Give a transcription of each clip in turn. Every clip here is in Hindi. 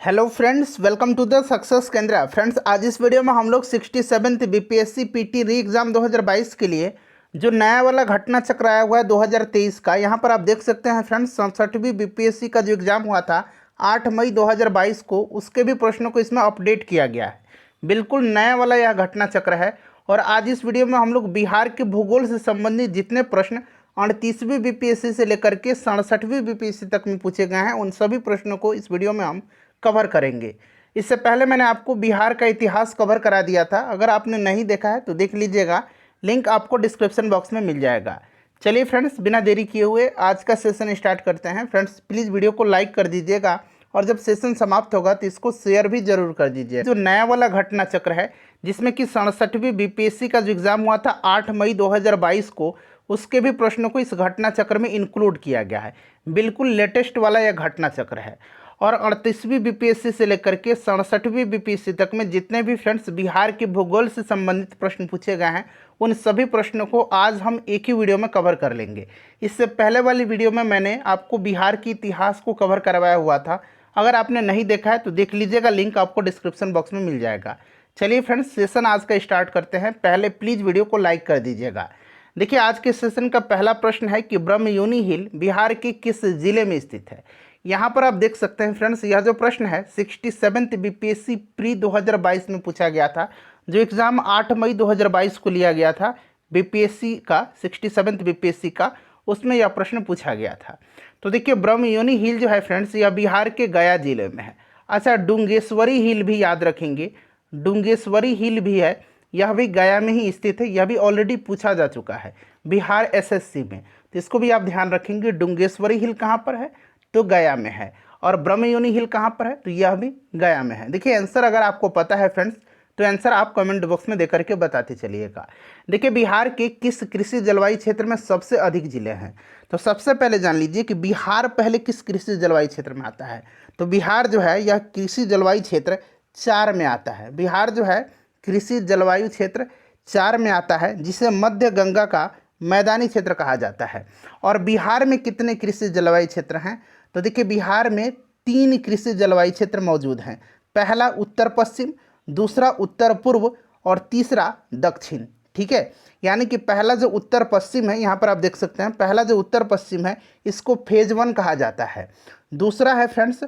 Hello friends, welcome to the success केंद्र। फ्रेंड्स, आज इस वीडियो में हम लोग 67th बीपीएससी पीटी री एग्ज़ाम 2022 के लिए जो नया वाला घटना चक्र आया हुआ है 2023 का, यहाँ पर आप देख सकते हैं फ्रेंड्स 67वीं बीपीएससी का जो एग्ज़ाम हुआ था 8 मई 2022 को, उसके भी प्रश्नों को इसमें अपडेट किया गया है। बिल्कुल नया वाला यह घटना चक्र है। और आज इस वीडियो में हम लोग बिहार के भूगोल से संबंधित जितने प्रश्न 38वीं बीपीएससी से लेकर के 67वीं बीपीएससी तक में पूछे गए हैं, उन सभी प्रश्नों को इस वीडियो में हम कवर करेंगे। इससे पहले मैंने आपको बिहार का इतिहास कवर करा दिया था, अगर आपने नहीं देखा है तो देख लीजिएगा, लिंक आपको डिस्क्रिप्शन बॉक्स में मिल जाएगा। चलिए फ्रेंड्स, बिना देरी किए हुए आज का सेशन स्टार्ट करते हैं। फ्रेंड्स, प्लीज़ वीडियो को लाइक कर दीजिएगा और जब सेशन समाप्त होगा तो इसको शेयर भी जरूर कर दीजिए। जो नया वाला घटना चक्र है जिसमें कि 67वीं बीपीएससी का जो एग्ज़ाम हुआ था 8 मई 2022 को, उसके भी प्रश्नों को इस घटना चक्र में इंक्लूड किया गया है। बिल्कुल लेटेस्ट वाला यह घटना चक्र है। और 38वीं बीपीएससी से लेकर के 67वीं बीपीएससी तक में जितने भी फ्रेंड्स बिहार के भूगोल से संबंधित प्रश्न पूछे गए हैं, उन सभी प्रश्नों को आज हम एक ही वीडियो में कवर कर लेंगे। इससे पहले वाली वीडियो में मैंने आपको बिहार के इतिहास को कवर करवाया हुआ था, अगर आपने नहीं देखा है तो देख लीजिएगा, लिंक आपको डिस्क्रिप्शन बॉक्स में मिल जाएगा। चलिए फ्रेंड्स, सेशन आज का स्टार्ट करते हैं। पहले प्लीज़ वीडियो को लाइक कर दीजिएगा। देखिए, आज के सेशन का पहला प्रश्न है कि ब्रह्मयोनी हिल बिहार के किस जिले में स्थित है। यहाँ पर आप देख सकते हैं फ्रेंड्स, यह जो प्रश्न है 67th बीपीएससी प्री 2022 में पूछा गया था। जो एग्ज़ाम 8 मई 2022 को लिया गया था बीपीएससी का, 67th बीपीएससी का, उसमें यह प्रश्न पूछा गया था। तो देखिए, ब्रह्मयोनी हिल जो है फ्रेंड्स, यह बिहार के गया जिले में है। अच्छा, डुंगेश्वरी हिल भी याद रखेंगे, डुंगेश्वरी हिल भी है, यह भी गया में ही स्थित है। यह भी ऑलरेडी पूछा जा चुका है बिहार एसएससी में, तो इसको भी आप ध्यान रखेंगे। डुंगेश्वरी हिल कहाँ पर है, तो गया में है। और ब्रह्मयोनी हिल कहाँ पर है, तो यह भी गया में है। देखिए, आंसर अगर आपको पता है फ्रेंड्स तो आंसर आप कमेंट बॉक्स में देकर के बताते चलिएगा। देखिए, बिहार के किस कृषि जलवायु क्षेत्र में सबसे अधिक जिले हैं, तो सबसे पहले जान लीजिए कि बिहार पहले किस कृषि जलवायु क्षेत्र में आता है। तो बिहार जो है यह कृषि जलवायु क्षेत्र 4 में आता है। बिहार जो है कृषि जलवायु क्षेत्र 4 में आता है, जिसे मध्य गंगा का मैदानी क्षेत्र कहा जाता है। और बिहार में कितने कृषि जलवायु क्षेत्र हैं, तो देखिए, बिहार में 3 कृषि जलवायु क्षेत्र मौजूद हैं। पहला उत्तर पश्चिम, दूसरा उत्तर पूर्व और तीसरा दक्षिण। ठीक है, यानी कि पहला जो उत्तर पश्चिम है, यहाँ पर आप देख सकते हैं, पहला जो उत्तर पश्चिम है इसको फेज 1 कहा जाता है। दूसरा है फ्रेंड्स,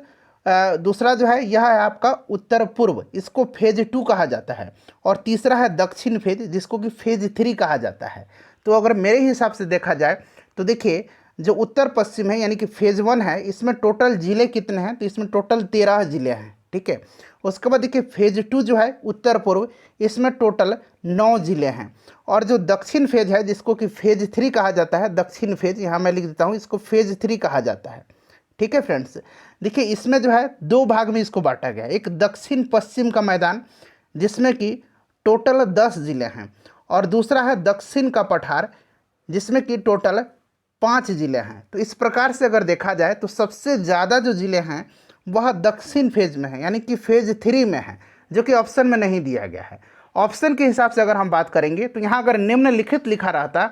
दूसरा जो है यह है आपका उत्तर पूर्व, इसको फेज 2 कहा जाता है। और तीसरा है दक्षिण फेज, जिसको कि फेज 3 कहा जाता है। तो अगर मेरे हिसाब से देखा जाए तो देखिए, जो उत्तर पश्चिम है यानी कि फेज 1 है, इसमें टोटल जिले कितने हैं, तो इसमें टोटल 13 जिले हैं। ठीक है, उसके बाद देखिए फेज 2 जो है उत्तर पूर्व, इसमें टोटल 9 जिले हैं। और जो दक्षिण फेज है, जिसको कि फेज 3 कहा जाता है, दक्षिण फेज यहाँ मैं लिख देता हूँ, इसको फेज 3 कहा जाता है। ठीक है फ्रेंड्स, देखिए इसमें जो है 2 भाग में इसको बांटा गया है। एक दक्षिण पश्चिम का मैदान जिसमें कि टोटल 10 जिले हैं, और दूसरा है दक्षिण का पठार जिसमें कि टोटल 5 जिले हैं। तो इस प्रकार से अगर देखा जाए तो सबसे ज़्यादा जो जिले हैं वह दक्षिण फेज में है, यानी कि फेज 3 में है, जो कि ऑप्शन में नहीं दिया गया है। ऑप्शन के हिसाब से अगर हम बात करेंगे तो यहाँ अगर निम्नलिखित लिखा रहता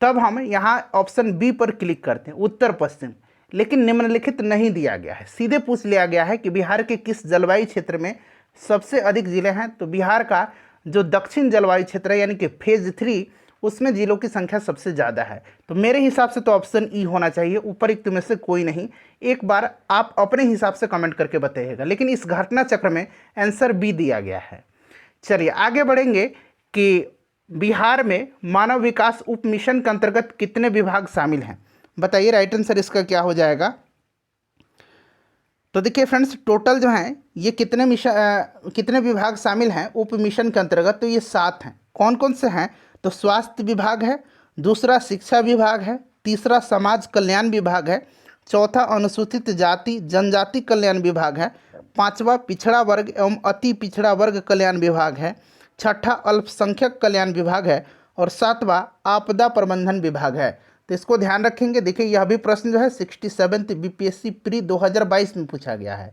तब हम यहाँ ऑप्शन बी पर क्लिक करते हैं, उत्तर पश्चिम। लेकिन निम्नलिखित नहीं दिया गया है, सीधे पूछ लिया गया है कि बिहार के किस जलवायु क्षेत्र में सबसे अधिक जिले हैं। तो बिहार का जो दक्षिण जलवायु क्षेत्र है यानी कि फेज 3, उसमें जिलों की संख्या सबसे ज़्यादा है। तो मेरे हिसाब से तो ऑप्शन ई होना चाहिए, ऊपर में से कोई नहीं। एक बार आप अपने हिसाब से कमेंट करके बताइएगा, लेकिन इस घटना चक्र में आंसर बी दिया गया है। चलिए आगे बढ़ेंगे कि बिहार में मानव विकास उप मिशन के अंतर्गत कितने विभाग शामिल हैं, बताइए राइट आंसर इसका क्या हो जाएगा। तो देखिए फ्रेंड्स, टोटल जो हैं ये कितने विभाग शामिल हैं उप मिशन के अंतर्गत, तो ये 7 हैं। कौन कौन से हैं, तो स्वास्थ्य विभाग है, दूसरा शिक्षा विभाग है, तीसरा समाज कल्याण विभाग है, चौथा अनुसूचित जाति जनजाति कल्याण विभाग है, पांचवा पिछड़ा वर्ग एवं अति पिछड़ा वर्ग कल्याण विभाग है, छठा अल्पसंख्यक कल्याण विभाग है, और सातवां आपदा प्रबंधन विभाग है। तो इसको ध्यान रखेंगे। देखिए, यह भी प्रश्न जो है 67th बीपीएससी प्री 2022 में पूछा गया है।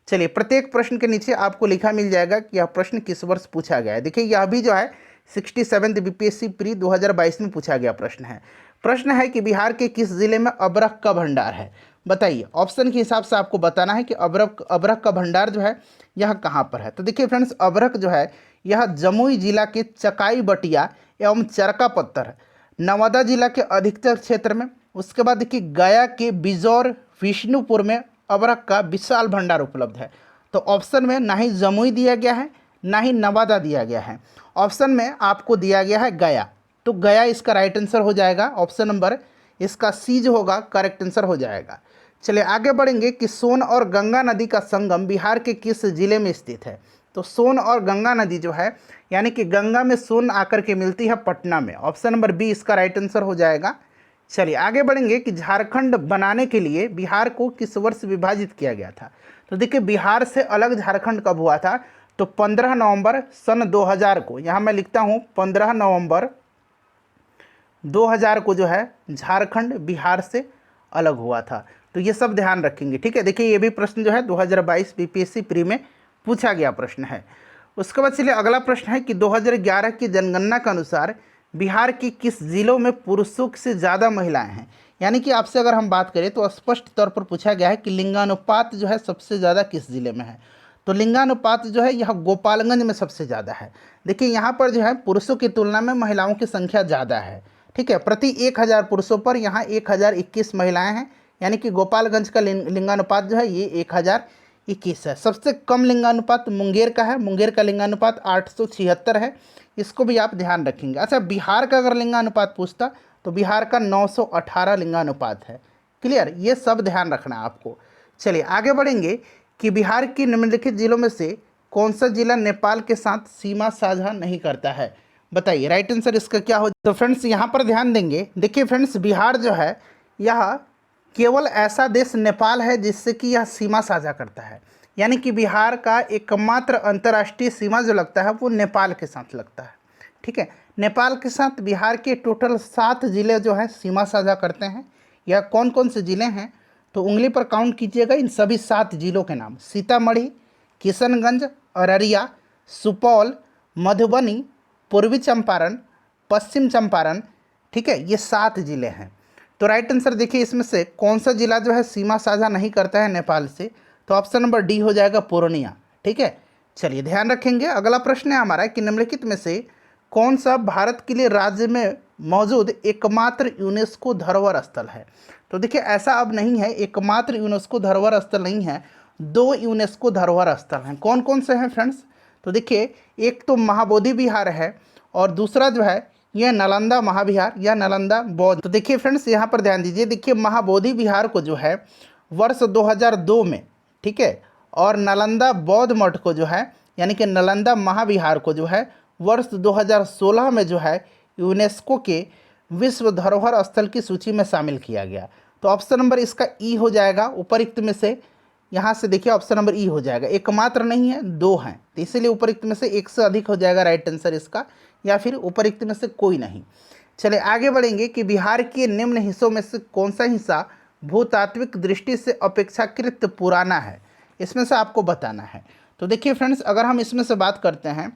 चलिए, प्रत्येक प्रश्न के नीचे आपको लिखा मिल जाएगा कि यह प्रश्न किस वर्ष पूछा गया है। देखिए, यह भी जो है 67th बीपीएससी प्री 2022 में पूछा गया प्रश्न है। प्रश्न है कि बिहार के किस जिले में अबरख का भंडार है। बताइए, ऑप्शन के हिसाब से आपको बताना है कि अबरख का भंडार जो है यह कहाँ पर है। तो देखिए फ्रेंड्स, अबरख जो है यह जमुई जिला के चकाई बटिया एवं चरका पत्थर, नवादा जिला के अधिकतर क्षेत्र में। उसके बाद देखिए गया के बिजौर विष्णुपुर में अबरख का विशाल भंडार उपलब्ध है। तो ऑप्शन में ना ही जमुई दिया गया है, ना ही नवादा दिया गया है, ऑप्शन में आपको दिया गया है गया। तो गया इसका राइट आंसर हो जाएगा। ऑप्शन नंबर इसका सी जो होगा करेक्ट आंसर हो जाएगा। चलिए आगे बढ़ेंगे कि सोन और गंगा नदी का संगम बिहार के किस जिले में स्थित है। तो सोन और गंगा नदी जो है, यानी कि गंगा में सोन आकर के मिलती है पटना में। ऑप्शन नंबर बी इसका राइट आंसर हो जाएगा। चलिए आगे बढ़ेंगे कि झारखंड बनाने के लिए बिहार को किस वर्ष विभाजित किया गया था। तो देखिए बिहार से अलग झारखंड कब हुआ था, तो 15 नवंबर सन 2000 को, यहाँ मैं लिखता हूँ 15 नवंबर 2000 को जो है झारखंड बिहार से अलग हुआ था। तो ये सब ध्यान रखेंगे, ठीक है। देखिए ये भी प्रश्न जो है 2022 बीपीएससी प्री में पूछा गया प्रश्न है। उसके बाद चलिए अगला प्रश्न है कि 2011 की जनगणना के अनुसार बिहार के किस जिलों में पुरुषों से ज़्यादा महिलाएं हैं। यानी कि आपसे अगर हम बात करें तो स्पष्ट तौर पर पूछा गया है कि लिंगानुपात जो है सबसे ज़्यादा किस जिले में है। तो लिंगानुपात जो है यह गोपालगंज में सबसे ज़्यादा है। देखिए यहाँ पर जो है पुरुषों की तुलना में महिलाओं की संख्या ज़्यादा है, ठीक है। प्रति 1000 पुरुषों पर यहाँ 1021 महिलाएं हैं, यानी कि गोपालगंज का लिंगानुपात जो है ये 1021 है। सबसे कम लिंगानुपात मुंगेर का है, मुंगेर का लिंगानुपात 876 है, इसको भी आप ध्यान रखेंगे। अच्छा, बिहार का अगर लिंगानुपात पूछता तो बिहार का 918 लिंगानुपात है। क्लियर, ये सब ध्यान रखना है आपको। चलिए आगे बढ़ेंगे कि बिहार के निम्नलिखित जिलों में से कौन सा जिला नेपाल के साथ सीमा साझा नहीं करता है। बताइए राइट आंसर इसका क्या हो। तो फ्रेंड्स यहाँ पर ध्यान देंगे, देखिए फ्रेंड्स बिहार जो है यह केवल ऐसा देश नेपाल है जिससे कि यह सीमा साझा करता है। यानी कि बिहार का एकमात्र अंतर्राष्ट्रीय सीमा जो लगता है वो नेपाल के साथ लगता है, ठीक है। नेपाल के साथ बिहार के टोटल 7 जिले जो हैं सीमा साझा करते हैं। यह कौन कौन से ज़िले हैं, तो उंगली पर काउंट कीजिएगा इन सभी 7 जिलों के नाम। सीतामढ़ी, किशनगंज, अररिया, सुपौल, मधुबनी, पूर्वी चंपारण, पश्चिम चंपारण, ठीक है, ये 7 जिले हैं। तो राइट आंसर देखिए इसमें से कौन सा जिला जो है सीमा साझा नहीं करता है नेपाल से, तो ऑप्शन नंबर डी हो जाएगा पूर्णिया, ठीक है। चलिए ध्यान रखेंगे। अगला प्रश्न है हमारा कि निम्नलिखित में से कौन सा भारत के लिए राज्य में मौजूद एकमात्र यूनेस्को धरोहर स्थल है। तो देखिए ऐसा अब नहीं है, एकमात्र यूनेस्को धरोहर स्थल नहीं है, 2 यूनेस्को धरोहर स्थल हैं। कौन कौन से हैं फ्रेंड्स, तो देखिए एक तो महाबोधि विहार है और दूसरा जो है यह नालंदा महाविहार या नालंदा बौद्ध। तो देखिए फ्रेंड्स यहाँ पर ध्यान दीजिए, देखिए महाबोधि विहार को जो है वर्ष 2002 में, ठीक है, और नालंदा बौद्ध मठ को जो है यानी कि नालंदा महाविहार को जो है वर्ष 2016 में जो है यूनेस्को के विश्व धरोहर स्थल की सूची में शामिल किया गया। तो ऑप्शन नंबर इसका ई हो जाएगा। उपरिक्त में से यहाँ से देखिए ऑप्शन नंबर ई हो जाएगा। एकमात्र नहीं है, 2 हैं, तो इसीलिए उपरिक्त में से एक से अधिक हो जाएगा राइट आंसर इसका, या फिर उपरिक्त में से कोई नहीं। चलिए आगे बढ़ेंगे कि बिहार के निम्न हिस्सों में से कौन सा हिस्सा भूतात्विक दृष्टि से अपेक्षाकृत पुराना है, इसमें से आपको बताना है। तो देखिए फ्रेंड्स अगर हम इसमें से बात करते हैं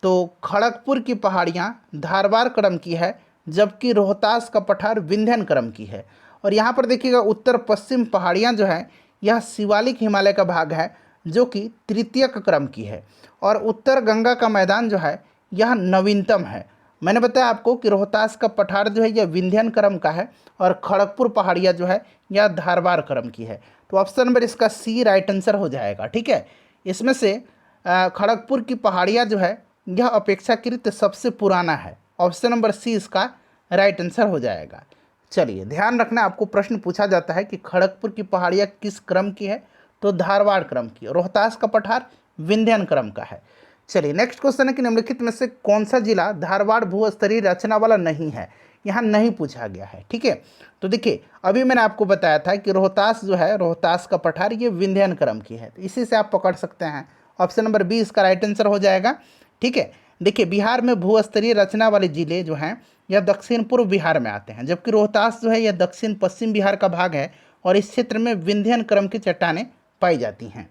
तो खड़गपुर की पहाड़ियाँ धारवाड़ क्रम की है, जबकि रोहतास का पठार विंध्यन क्रम की है। और यहाँ पर देखिएगा उत्तर पश्चिम पहाड़ियाँ जो हैं यह शिवालिक हिमालय का भाग है जो कि तृतीयक क्रम की है। और उत्तर गंगा का मैदान जो है यह नवीनतम है। मैंने बताया आपको कि रोहतास का पठार जो है यह विंध्यन क्रम का है और खड़गपुर पहाड़ियाँ जो है यह धारवाड़ क्रम की है। तो ऑप्शन नंबर इसका सी राइट आंसर हो जाएगा, ठीक है। इसमें से खड़गपुर की पहाड़ियाँ जो है यह अपेक्षाकृत सबसे पुराना है। ऑप्शन नंबर सी इसका राइट आंसर हो जाएगा। चलिए ध्यान रखना, आपको प्रश्न पूछा जाता है कि खड़गपुर की पहाड़ियाँ किस क्रम की है, तो धारवाड़ क्रम की। रोहतास का पठार विंध्यन क्रम का है। चलिए नेक्स्ट क्वेश्चन है कि निम्नलिखित में से कौन सा जिला धारवाड़ भूस्तरीय रचना वाला नहीं है। यहाँ नहीं पूछा गया है, ठीक है। तो देखिए अभी मैंने आपको बताया था कि रोहतास जो है रोहतास का पठार ये विंध्यन क्रम की है, तो इसी से आप पकड़ सकते हैं। ऑप्शन नंबर बी इसका राइट आंसर हो जाएगा, ठीक है। देखिए बिहार में भूस्तरीय रचना वाले जिले जो हैं यह दक्षिण पूर्व बिहार में आते हैं, जबकि रोहतास जो है यह दक्षिण पश्चिम बिहार का भाग है और इस क्षेत्र में विंध्यन क्रम की चट्टानें पाई जाती हैं।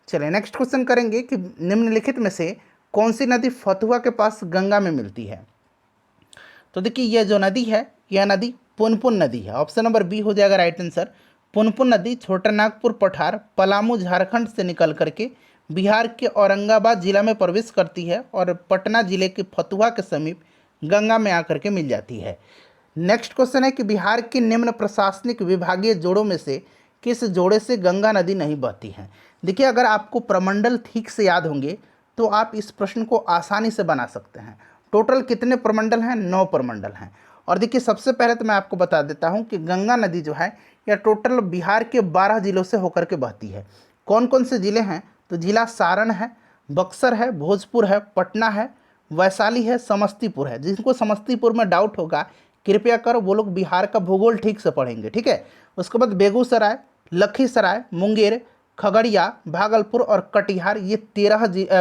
चलिए नेक्स्ट क्वेश्चन करेंगे कि निम्नलिखित में से कौन सी नदी फतुहा के पास गंगा में मिलती है। तो देखिए यह जो नदी है यह नदी पुनपुन नदी है। ऑप्शन नंबर बी हो जाएगा राइट आंसर, पुनपुन नदी छोटानागपुर पठार पलामू झारखंड से निकल करके बिहार के औरंगाबाद जिला में प्रवेश करती है और पटना जिले के फतुहा के समीप गंगा में आकर के मिल जाती है। नेक्स्ट क्वेश्चन है कि बिहार के निम्न प्रशासनिक विभागीय जोड़ों में से किस जोड़े से गंगा नदी नहीं बहती है। देखिए, अगर आपको प्रमंडल ठीक से याद होंगे तो आप इस प्रश्न को आसानी से बना सकते हैं। टोटल कितने प्रमंडल हैं? 9 प्रमंडल हैं। और देखिए, सबसे पहले तो मैं आपको बता देता हूं कि गंगा नदी जो है यह टोटल बिहार के 12 जिलों से होकर के बहती है। कौन कौन से ज़िले हैं? तो जिला सारण है, बक्सर है, भोजपुर है, पटना है, वैशाली है, समस्तीपुर है। जिनको समस्तीपुर में डाउट होगा कृपया कर वो लोग बिहार का भूगोल ठीक से पढ़ेंगे, ठीक है। उसके बाद बेगूसराय, लखीसराय, मुंगेर, खगड़िया, भागलपुर और कटिहार, ये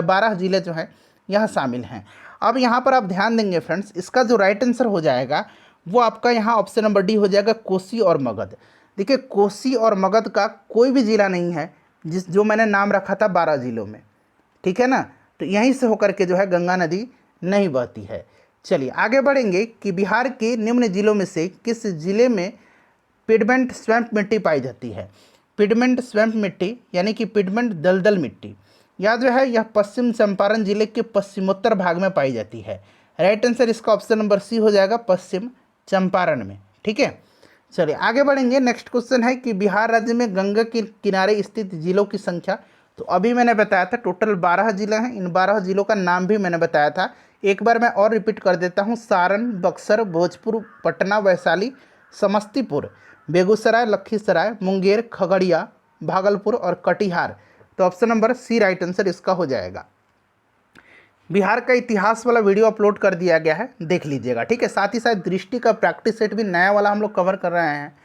12 जिले जो हैं यहाँ शामिल हैं। अब यहाँ पर आप ध्यान देंगे फ्रेंड्स, इसका जो राइट आंसर हो जाएगा वो आपका यहाँ ऑप्शन नंबर डी हो जाएगा, कोसी और मगध। देखिए, कोसी और मगध का कोई भी ज़िला नहीं है जो मैंने नाम रखा था 12 जिलों में, ठीक है ना। तो यहीं से होकर के जो है गंगा नदी नहीं बहती है। चलिए आगे बढ़ेंगे कि बिहार के निम्न जिलों में से किस जिले में पिडमेंट स्वैम्प मिट्टी पाई जाती है। पिडमेंट स्वैम्प मिट्टी यानी कि पिडमेंट दलदल मिट्टी, यह जो है यह पश्चिम चंपारण जिले के पश्चिमोत्तर भाग में पाई जाती है। राइट आंसर इसका ऑप्शन नंबर सी हो जाएगा, पश्चिम चंपारण में, ठीक है। चलिए आगे बढ़ेंगे। नेक्स्ट क्वेश्चन है कि बिहार राज्य में गंगा के किनारे स्थित जिलों की संख्या। तो अभी मैंने बताया था टोटल 12 जिले हैं। इन 12 जिलों का नाम भी मैंने बताया था, एक बार मैं और रिपीट कर देता हूँ। सारण, बक्सर, भोजपुर, पटना, वैशाली, समस्तीपुर, बेगूसराय, लखीसराय, मुंगेर, खगड़िया, भागलपुर और कटिहार। तो option number C right answer इसका हो जाएगा। बिहार का इतिहास वाला वीडियो अपलोड कर दिया गया है, देख लीजिएगा, ठीक है। साथ ही साथ दृष्टि का प्रैक्टिस सेट भी नया वाला हम लोग कवर कर रहे हैं।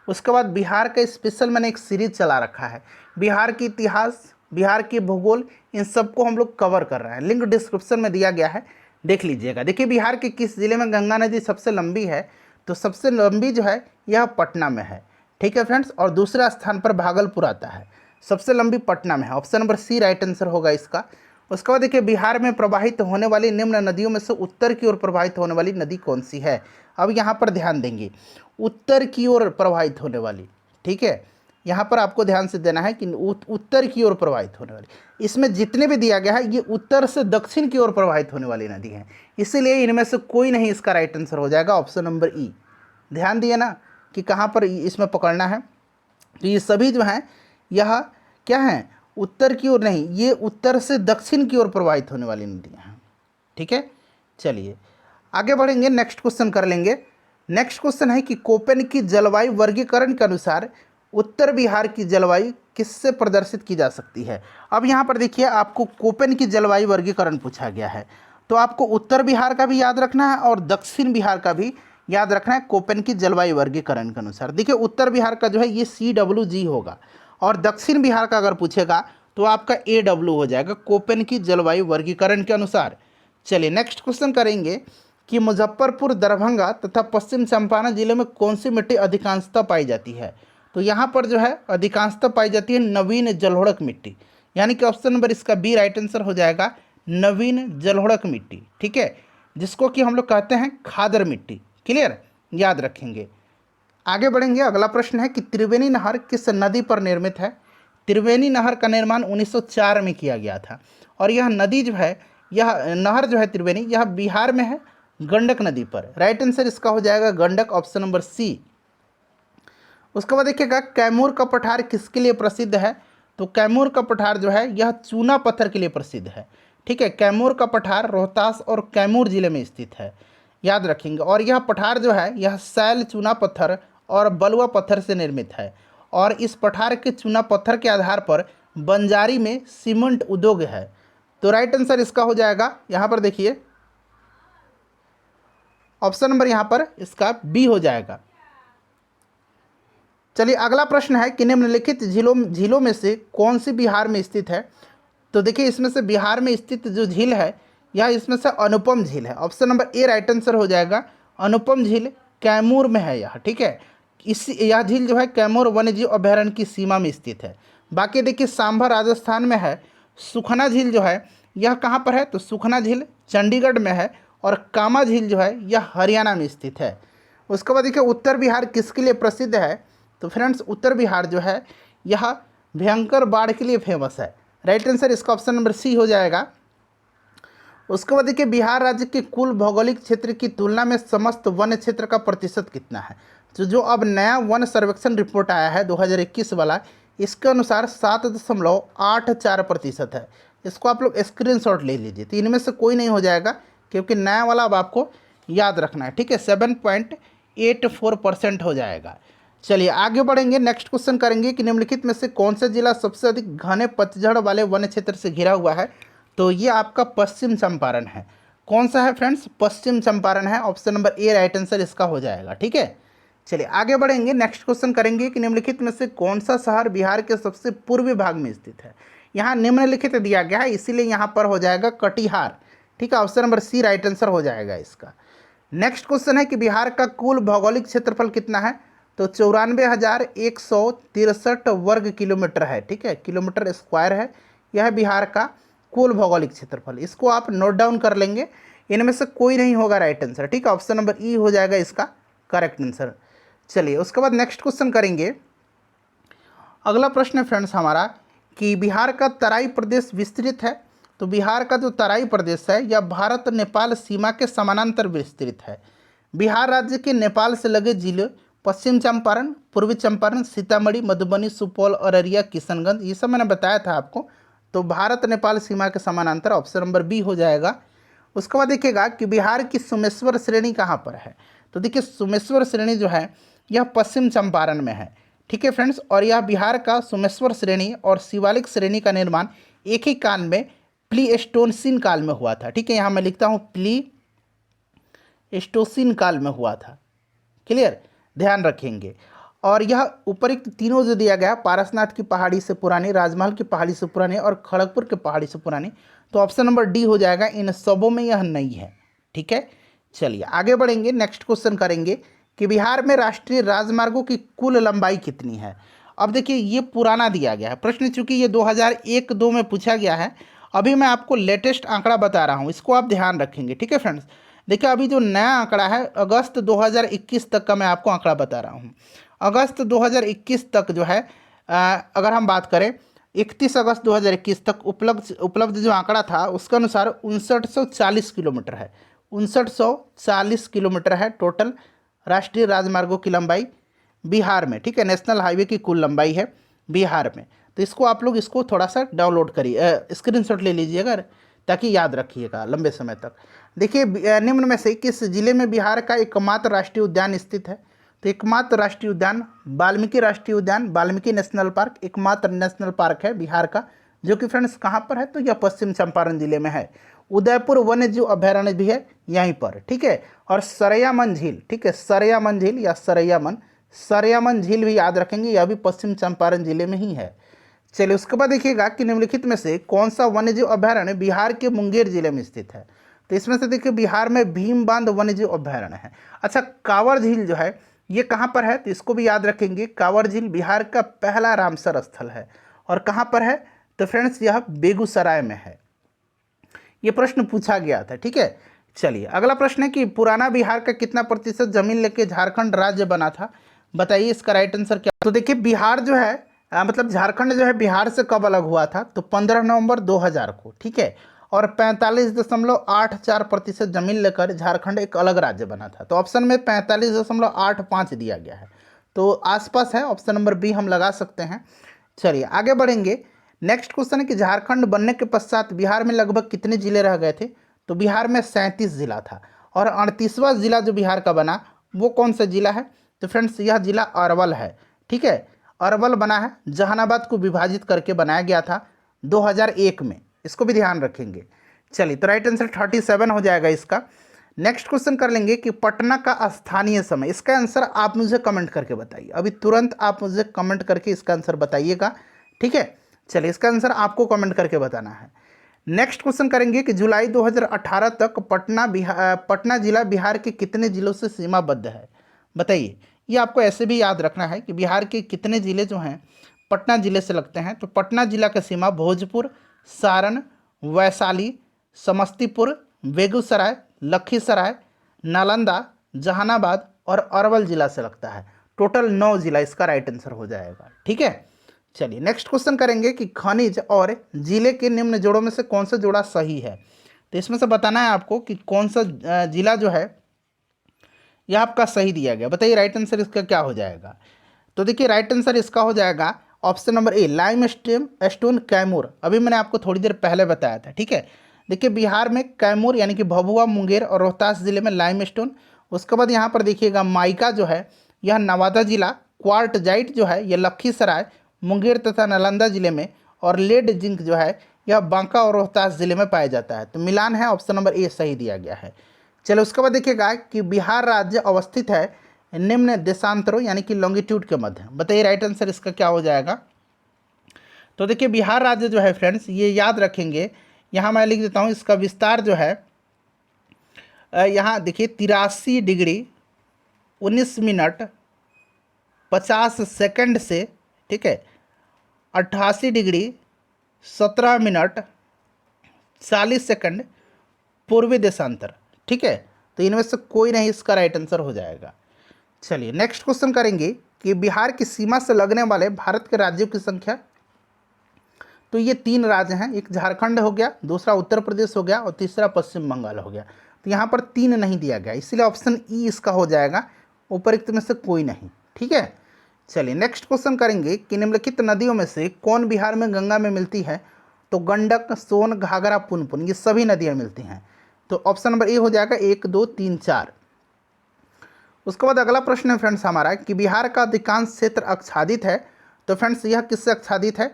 उसके बाद बिहार का स्पेशल मैंने एक सीरीज चला रखा है, बिहार की इतिहास, बिहार की भूगोल, इन सबको हम लोग कवर कर रहे हैं। लिंक डिस्क्रिप्शन में दिया गया है, देख लीजिएगा। देखिए, बिहार के किस जिले में गंगा नदी सबसे लंबी है? तो सबसे लंबी जो है यह पटना में है, ठीक है फ्रेंड्स। और दूसरा स्थान पर भागलपुर आता है, सबसे लंबी पटना में है। Option number C right answer होगा इसका। उसके बाद देखिए, बिहार में प्रवाहित होने वाली निम्न नदियों में से उत्तर की ओर प्रवाहित होने वाली नदी कौन सी है? अब यहाँ पर ध्यान देंगे, उत्तर की ओर प्रवाहित होने वाली, ठीक है। यहाँ पर आपको ध्यान से देना है कि उत्तर की ओर प्रवाहित होने वाली, इसमें जितने भी दिया गया है ये उत्तर से दक्षिण की ओर प्रवाहित होने वाली नदी है, इसीलिए इनमें से कोई नहीं इसका राइट आंसर हो जाएगा, ऑप्शन नंबर ई। ध्यान दिए ना कि कहाँ पर इसमें पकड़ना है। तो ये सभी जो हैं यह क्या हैं? उत्तर की ओर नहीं, ये उत्तर से दक्षिण की ओर प्रवाहित होने वाली नदियाँ हैं, ठीक है। चलिए आगे बढ़ेंगे, नेक्स्ट क्वेश्चन कर लेंगे। नेक्स्ट क्वेश्चन है कि कोपेन की जलवायु वर्गीकरण के अनुसार उत्तर बिहार की जलवायु किससे प्रदर्शित की जा सकती है। अब यहाँ पर देखिए, आपको कोपेन की जलवायु वर्गीकरण पूछा गया है, तो आपको उत्तर बिहार का भी याद रखना है और दक्षिण बिहार का भी याद रखना है कोपेन की जलवायु वर्गीकरण के अनुसार। देखिए, उत्तर बिहार का जो है ये CWG होगा और दक्षिण बिहार का अगर पूछेगा तो आपका AW हो जाएगा, कोपेन की जलवायु वर्गीकरण के अनुसार। चलिए नेक्स्ट क्वेश्चन करेंगे कि मुजफ्फरपुर, दरभंगा तथा पश्चिम चंपारण जिले में कौन सी मिट्टी अधिकांशतः पाई जाती है। तो यहाँ पर जो है अधिकांशतः पाई जाती है नवीन जलोढ़क मिट्टी, यानी कि ऑप्शन नंबर इसका बी राइट आंसर हो जाएगा, नवीन जलोढ़क मिट्टी, ठीक है, जिसको कि हम लोग कहते हैं खादर मिट्टी। क्लियर, याद रखेंगे। आगे बढ़ेंगे। अगला प्रश्न है कि त्रिवेणी नहर किस नदी पर निर्मित है। त्रिवेणी नहर का निर्माण 1904 में किया गया था और यह नदी जो है, यह नहर जो है त्रिवेणी, यह बिहार में है, गंडक नदी पर। राइट आंसर इसका हो जाएगा गंडक, ऑप्शन नंबर सी। उसके बाद देखिएगा, कैमूर का पठार किसके लिए प्रसिद्ध है। तो कैमूर का पठार जो है यह चूना पत्थर के लिए प्रसिद्ध है, ठीक है। कैमूर का पठार रोहतास और कैमूर जिले में स्थित है, याद रखेंगे। और यह पठार जो है यह सैल, चूना पत्थर और बलुआ पत्थर से निर्मित है और इस पठार के चूना पत्थर के आधार पर बंजारी में सीमेंट उद्योग है। तो राइट आंसर इसका हो जाएगा, यहाँ पर देखिए ऑप्शन नंबर यहाँ पर इसका बी हो जाएगा। चलिए अगला प्रश्न है कि निम्नलिखित झीलों में से कौन सी बिहार में स्थित है। तो देखिए, इसमें से बिहार में स्थित जो झील है यह इसमें से अनुपम झील है, option number A right answer हो जाएगा। अनुपम झील कैमूर में है यह, ठीक है। यह झील जो है कैमूर वन्यजीव अभयारण्य की सीमा में स्थित है। बाकी देखिए, सांभर राजस्थान में है। सुखना झील जो है यह कहाँ पर है, तो सुखना झील चंडीगढ़ में है और कामा झील जो है यह हरियाणा में स्थित है। उसके बाद देखिए, उत्तर बिहार किसके लिए प्रसिद्ध है। तो फ्रेंड्स उत्तर बिहार जो है यह भयंकर बाढ़ के लिए फेमस है। राइट आंसर इसका ऑप्शन नंबर सी हो जाएगा। उसके बाद देखिए बिहार राज्य के कुल भौगोलिक क्षेत्र की तुलना में समस्त वन क्षेत्र का प्रतिशत कितना है। तो जो अब नया वन सर्वेक्षण रिपोर्ट आया है 2021 वाला, इसके अनुसार 7.84% है। इसको आप लोग स्क्रीनशॉट ले लीजिए। तो इनमें से कोई नहीं हो जाएगा क्योंकि नया वाला अब आपको याद रखना है, ठीक है। 7.84% हो जाएगा। चलिए आगे बढ़ेंगे, नेक्स्ट क्वेश्चन करेंगे कि निम्नलिखित में से कौन सा जिला सबसे अधिक घने पतझड़ वाले वन क्षेत्र से घिरा हुआ है। तो ये आपका पश्चिम चंपारण है। कौन सा है फ्रेंड्स? पश्चिम चंपारण है। Option number A right answer इसका हो जाएगा, ठीक है। चलिए आगे बढ़ेंगे, नेक्स्ट क्वेश्चन करेंगे कि निम्नलिखित में से कौन सा शहर बिहार के सबसे पूर्वी भाग में स्थित है। यहाँ निम्नलिखित दिया गया है, इसीलिए यहाँ पर हो जाएगा कटिहार, ठीक है। Option number C right answer हो जाएगा इसका। नेक्स्ट क्वेश्चन है कि बिहार का कुल भौगोलिक क्षेत्रफल कितना है। तो 94,163 वर्ग किलोमीटर है, ठीक है, किलोमीटर स्क्वायर है। यह बिहार का कुल भौगोलिक क्षेत्रफल। इसको आप नोट डाउन कर लेंगे, इनमें से कोई नहीं होगा राइट आंसर, ठीक है। ऑप्शन नंबर ई हो जाएगा इसका करेक्ट आंसर। चलिए उसके बाद नेक्स्ट क्वेश्चन करेंगे। अगला प्रश्न है फ्रेंड्स हमारा कि बिहार का तराई प्रदेश विस्तृत है। तो बिहार का जो तराई प्रदेश है यह भारत नेपाल सीमा के समानांतर विस्तृत है। बिहार राज्य के नेपाल से लगे जिले पश्चिम चंपारण, पूर्वी चंपारण, सीतामढ़ी, मधुबनी, सुपौल, अररिया, किशनगंज, ये सब मैंने बताया था आपको। तो भारत नेपाल सीमा के समानांतर, ऑप्शन नंबर बी हो जाएगा। उसके बाद देखिएगा कि बिहार की सोमेश्वर श्रेणी कहाँ पर है। तो देखिए सोमेश्वर श्रेणी जो है यह पश्चिम चंपारण में है, ठीक है फ्रेंड्स। और यह बिहार का सोमेश्वर श्रेणी और शिवालिक श्रेणी का निर्माण एक ही काल में प्लीस्टोसीन काल में हुआ था, ठीक है। यहाँ मैं लिखता हूँ प्लीस्टोसीन काल में हुआ था, क्लियर, ध्यान रखेंगे। और यह उपरोक्त तीनों जो दिया गया, पारसनाथ की पहाड़ी से पुरानी, राजमहल की पहाड़ी से पुरानी और खड़गपुर की पहाड़ी से पुरानी, तो ऑप्शन नंबर डी हो जाएगा। इन सबों में यह नहीं है, ठीक है। चलिए आगे बढ़ेंगे, नेक्स्ट क्वेश्चन करेंगे कि बिहार में राष्ट्रीय राजमार्गों की कुल लंबाई कितनी है। अब देखिए ये पुराना दिया गया है प्रश्न, चूंकि ये 2001-2 में पूछा गया है। अभी मैं आपको लेटेस्ट आंकड़ा बता रहा हूँ, इसको आप ध्यान रखेंगे, ठीक है फ्रेंड्स। देखिए अभी जो नया आंकड़ा है अगस्त 2021 तक का मैं आपको आंकड़ा बता रहा हूँ। अगस्त 2021 तक जो है अगर हम बात करें 31 अगस्त 2021 तक उपलब्ध जो आंकड़ा था उसके अनुसार 5940 किलोमीटर है। 5940 किलोमीटर है टोटल राष्ट्रीय राजमार्गों की लंबाई बिहार में, ठीक है। नेशनल हाईवे की कुल लंबाई है बिहार में। तो इसको आप लोग इसको थोड़ा सा डाउनलोड करिए, स्क्रीनशॉट ले लीजिएगा ताकि याद रखिएगा लंबे समय तक। देखिए निम्न में से किस जिले में बिहार का एकमात्र राष्ट्रीय उद्यान स्थित है। तो एकमात्र राष्ट्रीय उद्यान वाल्मीकि राष्ट्रीय उद्यान, वाल्मीकि नेशनल पार्क एकमात्र नेशनल पार्क है बिहार का, जो कि फ्रेंड्स कहाँ पर है। तो यह पश्चिम चंपारण जिले में है। उदयपुर वन्य जीव अभयारण्य भी है यहीं पर, ठीक है। और सरयामन झील, ठीक है, सरयामन झील या सरयामन झील भी याद रखेंगे, यह भी पश्चिम चंपारण जिले में ही है। चलिए उसके बाद देखिएगा कि निम्नलिखित में से कौन सा वन्यजीव अभयारण्य बिहार के मुंगेर जिले में स्थित है। तो इसमें से देखिए बिहार में भीम बांध वन्यजीव अभयारण्य है। अच्छा कांवर झील जो है ये कहाँ पर है, तो इसको भी याद रखेंगे। कांवर झील बिहार का पहला रामसर स्थल है और कहाँ पर है, तो फ्रेंड्स यह बेगूसराय में है। ये प्रश्न पूछा गया था, ठीक है। चलिए अगला प्रश्न है कि पुराना बिहार का कितना प्रतिशत जमीन लेके झारखंड राज्य बना था, बताइए इसका राइट आंसर क्या। तो देखिए बिहार जो है मतलब झारखंड जो है बिहार से कब अलग हुआ था, तो 15 नवंबर 2000 को, ठीक है। और 45.84% जमीन लेकर झारखंड एक अलग राज्य बना था। तो ऑप्शन में 45.85 दिया गया है, तो आसपास है, ऑप्शन नंबर बी हम लगा सकते हैं। चलिए आगे बढ़ेंगे, नेक्स्ट क्वेश्चन है कि झारखंड बनने के पश्चात बिहार में लगभग कितने जिले रह गए थे। तो बिहार में 37 जिला था और 38वां जिला जो बिहार का बना वो कौन सा जिला है, तो फ्रेंड्स यह जिला अरवल है, ठीक है। अरवल बना है, जहानाबाद को विभाजित करके बनाया गया था 2001 में, इसको भी ध्यान रखेंगे। चलिए तो राइट आंसर 37 हो जाएगा इसका। नेक्स्ट क्वेश्चन कर लेंगे कि पटना का स्थानीय समय, इसका आंसर आप मुझे कमेंट करके बताइए, अभी तुरंत आप मुझे कमेंट करके इसका आंसर बताइएगा, ठीक है। चलिए इसका आंसर आपको कमेंट करके बताना है। नेक्स्ट क्वेश्चन करेंगे कि जुलाई 2018 तक पटना जिला बिहार के कितने जिलों से सीमाबद्ध है, बताइए। ये आपको ऐसे भी याद रखना है कि बिहार के कितने ज़िले जो हैं पटना ज़िले से लगते हैं। तो पटना जिला का सीमा भोजपुर, सारण, वैशाली, समस्तीपुर, बेगूसराय, लखीसराय, नालंदा, जहानाबाद और अरवल जिला से लगता है। टोटल 9 जिला इसका राइट आंसर हो जाएगा। ठीक है, चलिए नेक्स्ट क्वेश्चन करेंगे कि खनिज और जिले के निम्न जोड़ों में से कौन सा जोड़ा सही है। तो इसमें से बताना है आपको कि कौन सा जिला जो है यह आपका सही दिया गया। बताइए राइट आंसर इसका क्या हो जाएगा। तो देखिए राइट आंसर इसका हो जाएगा option number A, lime stone Kaimur. अभी मैंने आपको थोड़ी देर पहले बताया था। ठीक है, देखिए बिहार में कैमूर यानी कि भभुआ, मुंगेर और रोहतास जिले में लाइम स्टोन। उसके बाद यहाँ पर देखिएगा माइका जो है यह नवादा जिला, क्वार्टजाइट जो है यह लखीसराय, मुंगेर तथा नालंदा जिले में, और लेड जिंक जो है यह बांका और रोहतास जिले में पाया जाता है। तो मिलान है, ऑप्शन नंबर ए सही दिया गया है। चलो उसके बाद देखिएगा कि बिहार राज्य अवस्थित है निम्न देशांतरों यानी कि लॉन्गिट्यूड के मध्य। बताइए राइट आंसर इसका क्या हो जाएगा। तो देखिए बिहार राज्य जो है फ्रेंड्स, ये याद रखेंगे, यहाँ मैं लिख देता हूँ, इसका विस्तार जो है यहाँ देखिए 83 डिग्री 19 मिनट 50 सेकंड से, ठीक है, 88 डिग्री 17 मिनट 40 सेकंड पूर्वी देशांतर। ठीक है, तो इनमें से कोई नहीं इसका राइट आंसर हो जाएगा। चलिए नेक्स्ट क्वेश्चन करेंगे कि बिहार की सीमा से लगने वाले भारत के राज्यों की संख्या। तो ये 3 राज्य हैं, एक झारखंड हो गया, दूसरा उत्तर प्रदेश हो गया और तीसरा पश्चिम बंगाल हो गया। तो यहाँ पर 3 नहीं दिया गया, इसलिए ऑप्शन ई इसका हो जाएगा, उपरोक्त में से कोई नहीं। ठीक है, चलिए नेक्स्ट क्वेश्चन करेंगे कि निम्नलिखित नदियों में से कौन बिहार में गंगा में मिलती है। तो गंडक, सोन, घाघरा, पुनपुन, ये सभी नदियाँ मिलती हैं। तो ऑप्शन नंबर ए हो जाएगा 1, 2, 3, 4। उसके बाद अगला प्रश्न है फ्रेंड्स हमारा कि बिहार का अधिकांश क्षेत्र आच्छादित है। तो फ्रेंड्स यह किससे आच्छादित है,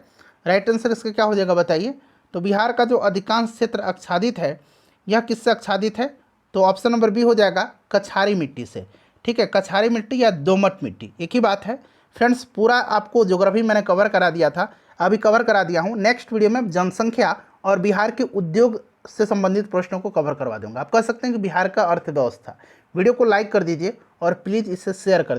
राइट आंसर इसका क्या हो जाएगा बताइए। तो बिहार का जो अधिकांश क्षेत्र आच्छादित है यह किससे आच्छादित है। तो ऑप्शन नंबर बी हो जाएगा कछारी मिट्टी से। ठीक है, कछारी मिट्टी या दोमट मिट्टी एक ही बात है फ्रेंड्स। पूरा आपको ज्योग्राफी मैंने कवर करा दिया था, अभी कवर करा दिया हूँ। नेक्स्ट वीडियो में जनसंख्या और बिहार के उद्योग से संबंधित प्रश्नों को कवर करवा दूंगा। आप कह सकते हैं कि बिहार का अर्थव्यवस्था। वीडियो को लाइक कर दीजिए और प्लीज़ इसे शेयर कर दीजिए।